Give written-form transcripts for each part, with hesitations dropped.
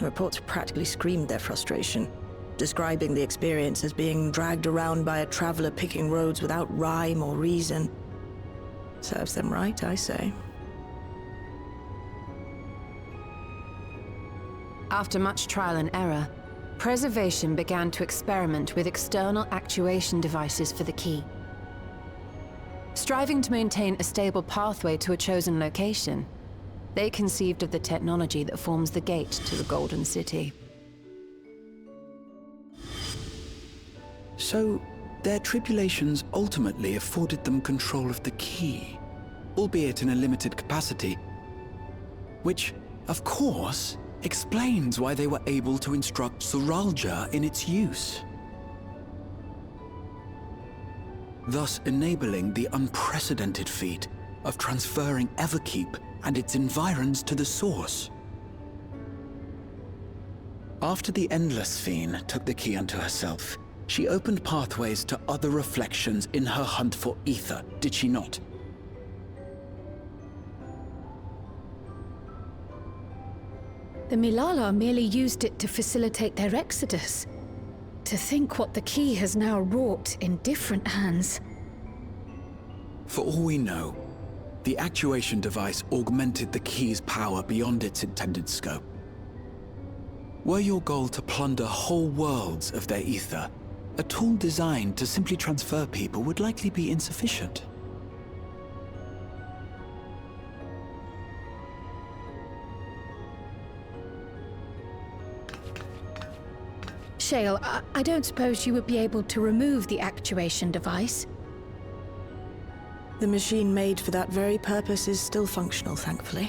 Reports practically screamed their frustration, describing the experience as being dragged around by a traveler picking roads without rhyme or reason. Serves them right, I say. After much trial and error, Preservation began to experiment with external actuation devices for the key. Striving to maintain a stable pathway to a chosen location, they conceived of the technology that forms the gate to the Golden City. So, their tribulations ultimately afforded them control of the key, albeit in a limited capacity, which, of course, explains why they were able to instruct Suralja in its use, thus enabling the unprecedented feat of transferring Everkeep and its environs to the Source. After the Endless Fiend took the key unto herself, she opened pathways to other reflections in her hunt for ether, did she not? The Milala merely used it to facilitate their exodus. To think what the key has now wrought in different hands. For all we know, the actuation device augmented the key's power beyond its intended scope. Were your goal to plunder whole worlds of their ether, a tool designed to simply transfer people would likely be insufficient. Shale, I don't suppose you would be able to remove the actuation device? The machine made for that very purpose is still functional, thankfully.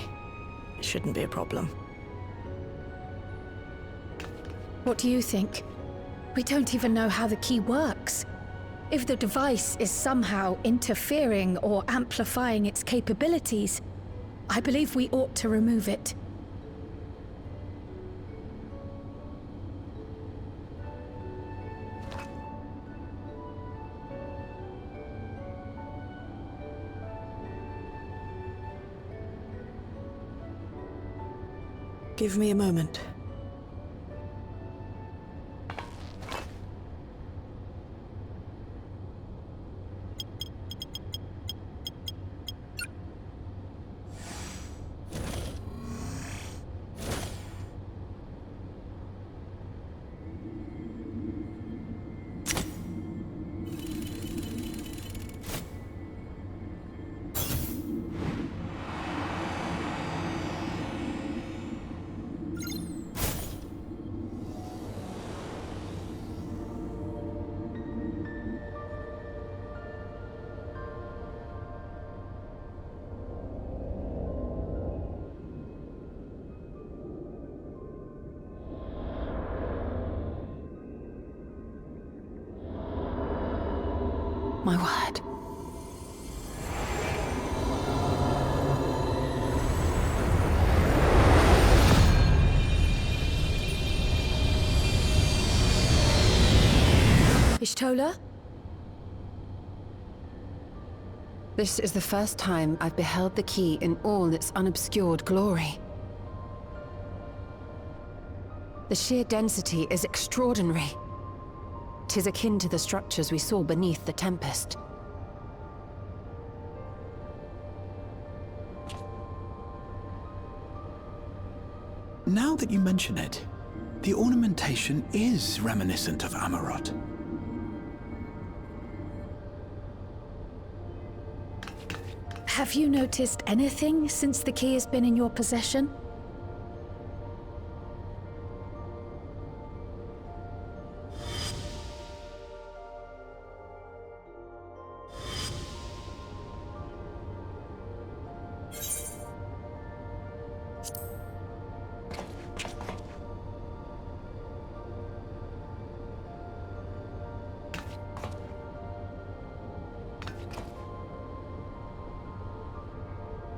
It shouldn't be a problem. What do you think? We don't even know how the key works. If the device is somehow interfering or amplifying its capabilities, I believe we ought to remove it. Give me a moment. My word. Ishtola? This is the first time I've beheld the key in all its unobscured glory. The sheer density is extraordinary. 'Tis akin to the structures we saw beneath the Tempest. Now that you mention it, the ornamentation is reminiscent of Amarot. Have you noticed anything since the key has been in your possession?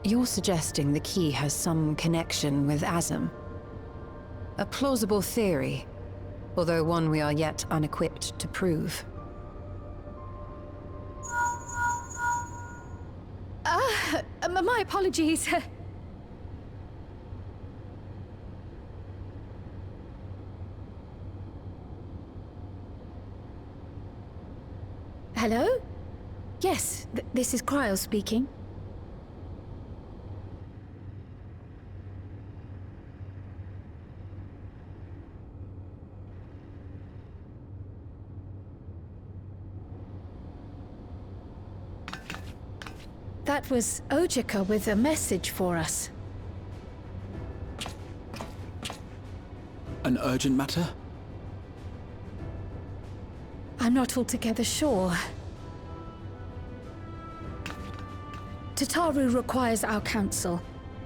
You're suggesting the key has some connection with Azam. A plausible theory, although one we are yet unequipped to prove. My apologies. Hello? Yes, this is Cryo speaking. That was Ojika with a message for us. An urgent matter? I'm not altogether sure. Tataru requires our counsel,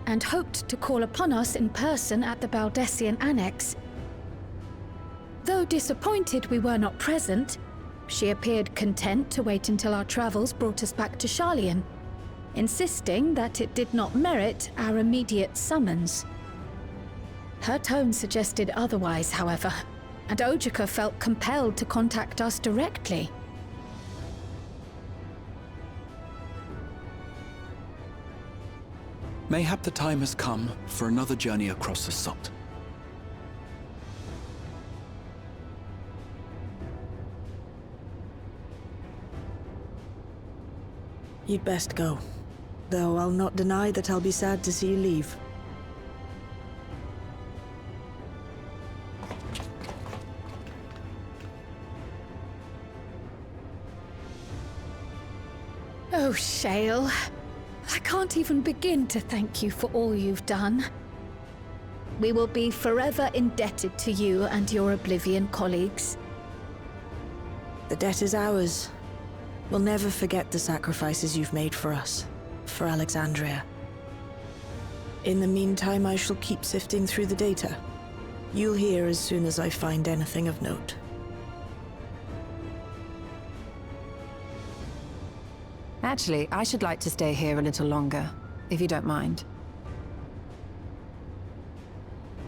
and hoped to call upon us in person at the Baldessian Annex. Though disappointed we were not present, she appeared content to wait until our travels brought us back to Sharlayan, insisting that it did not merit our immediate summons. Her tone suggested otherwise, however, and Ojika felt compelled to contact us directly. Mayhap the time has come for another journey across the salt. You'd best go. Though I'll not deny that I'll be sad to see you leave. Oh, Shale. I can't even begin to thank you for all you've done. We will be forever indebted to you and your Oblivion colleagues. The debt is ours. We'll never forget the sacrifices you've made for us, for Alexandria. In the meantime, I shall keep sifting through the data. You'll hear as soon as I find anything of note. Actually, I should like to stay here a little longer, if you don't mind.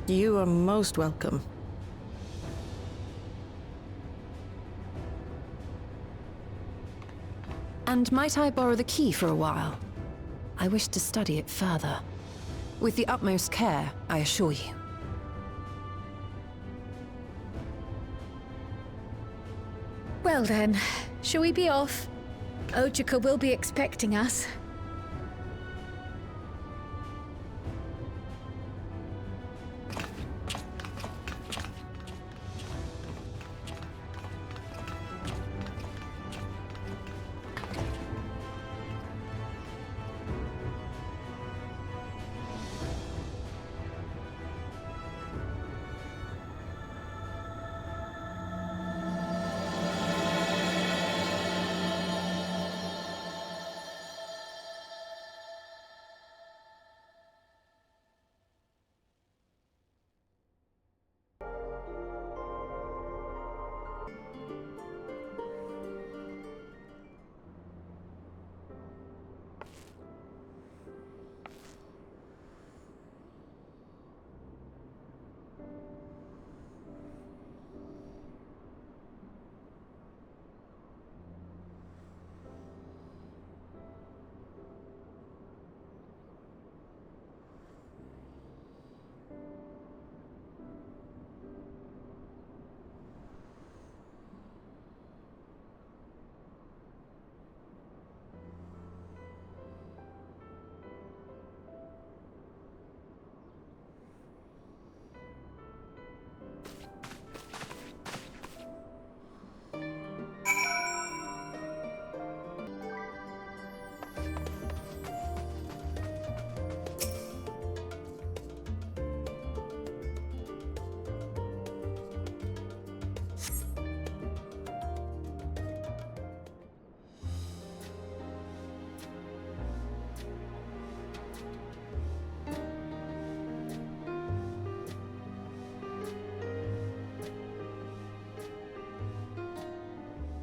You are most welcome. And might I borrow the key for a while? I wish to study it further. With the utmost care, I assure you. Well then, shall we be off? Ojika will be expecting us.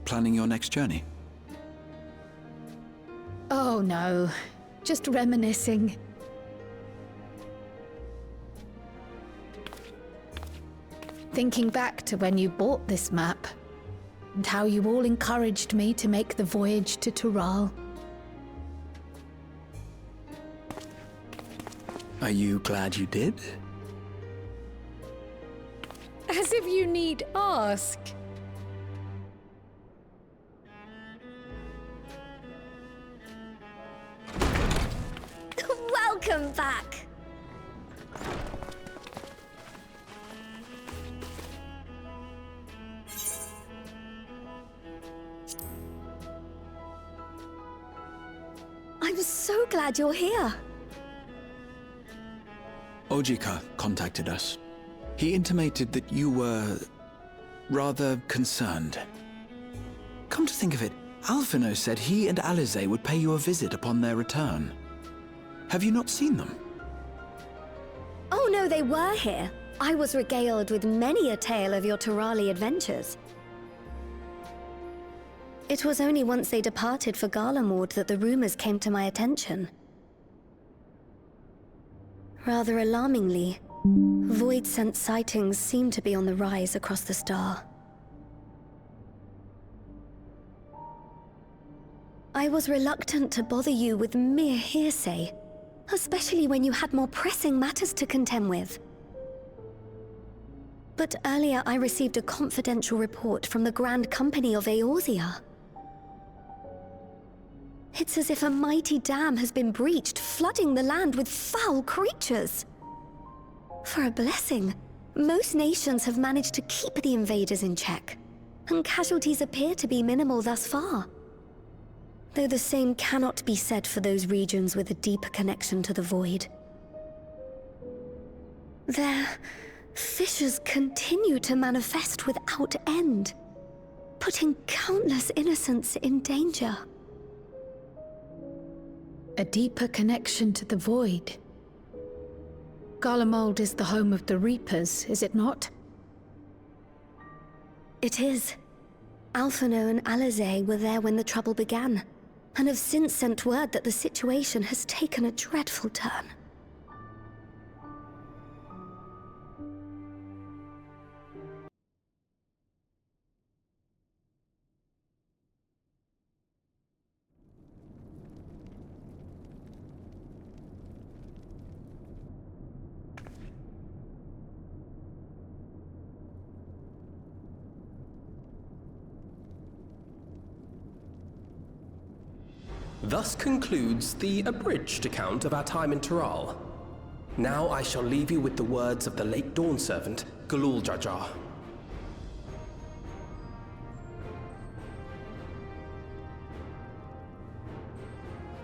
Planning your next journey? Oh no, just reminiscing. Thinking back to when you bought this map, and how you all encouraged me to make the voyage to Tural. Are you glad you did? As if you need ask. back! I'm so glad you're here. Ojika contacted us. He intimated that you were rather concerned. Come to think of it, Alphino said he and Alize would pay you a visit upon their return. Have you not seen them? Oh no, they were here. I was regaled with many a tale of your Turali adventures. It was only once they departed for Garlemord that the rumors came to my attention. Rather alarmingly, void-sent sightings seem to be on the rise across the star. I was reluctant to bother you with mere hearsay, especially when you had more pressing matters to contend with. But earlier I received a confidential report from the Grand Company of Eorzea. It's as if a mighty dam has been breached, flooding the land with foul creatures. For a blessing, most nations have managed to keep the invaders in check, and casualties appear to be minimal thus far. Though the same cannot be said for those regions with a deeper connection to the Void. Their fissures continue to manifest without end, putting countless innocents in danger. A deeper connection to the Void. Garlemald is the home of the Reapers, is it not? It is. Alphino and Alize were there when the trouble began, and have since sent word that the situation has taken a dreadful turn. Thus concludes the abridged account of our time in Tural. Now I shall leave you with the words of the late Dawn Servant, Galul Jajar.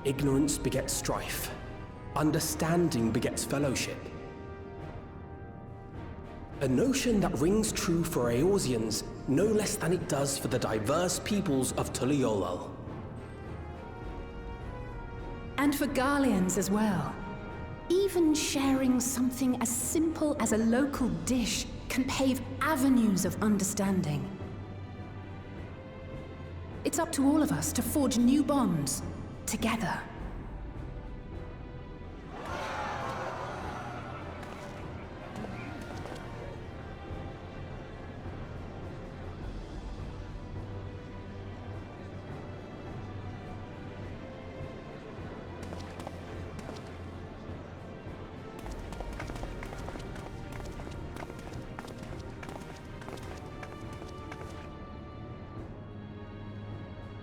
Ignorance begets strife. Understanding begets fellowship. A notion that rings true for Eorzeans no less than it does for the diverse peoples of Tuliolol. And for Garleans as well. Even sharing something as simple as a local dish can pave avenues of understanding. It's up to all of us to forge new bonds, together.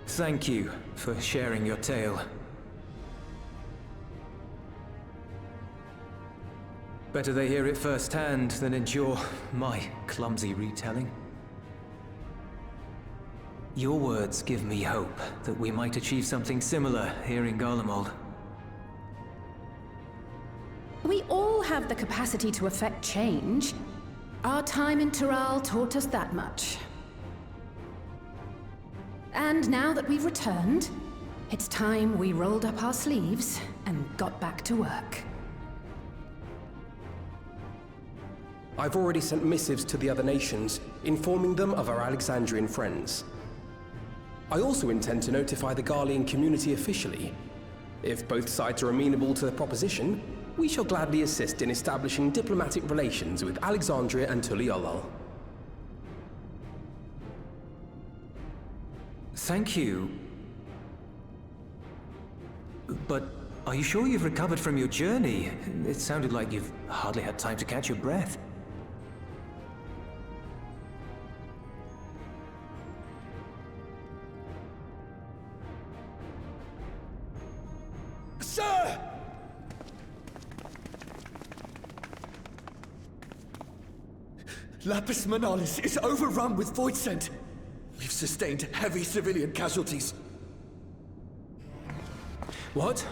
Thank you for sharing your tale. Better they hear it firsthand than endure my clumsy retelling. Your words give me hope that we might achieve something similar here in Garlemald. We all have the capacity to affect change. Our time in Tural taught us that much. And now that we've returned, it's time we rolled up our sleeves and got back to work. I've already sent missives to the other nations, informing them of our Alexandrian friends. I also intend to notify the Garlean community officially. If both sides are amenable to the proposition, we shall gladly assist in establishing diplomatic relations with Alexandria and Tuliolol. Thank you. But are you sure you've recovered from your journey? It sounded like you've hardly had time to catch your breath. Sir! Lapis Manalis is overrun with void scent. We've sustained heavy civilian casualties. What?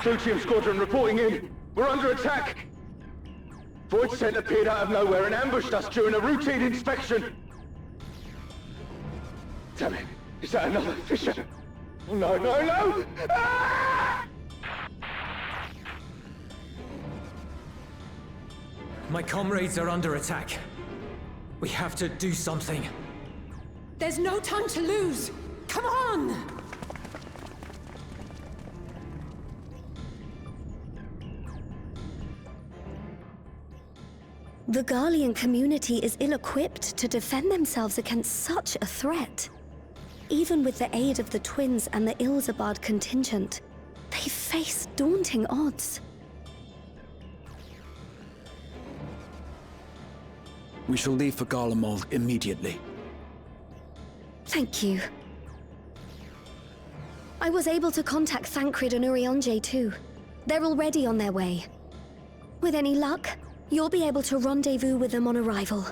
Plutium Squadron reporting in. We're under attack. Void scent appeared out of nowhere and ambushed us during a routine inspection. Damn it. Is that another fissure? No, no, no! Ah! My comrades are under attack. We have to do something. There's no time to lose! Come on! The Garlean community is ill-equipped to defend themselves against such a threat. Even with the aid of the twins and the Ilzabard contingent, they face daunting odds. We shall leave for Garlemald immediately. Thank you. I was able to contact Thancred and Urianger too. They're already on their way. With any luck, you'll be able to rendezvous with them on arrival.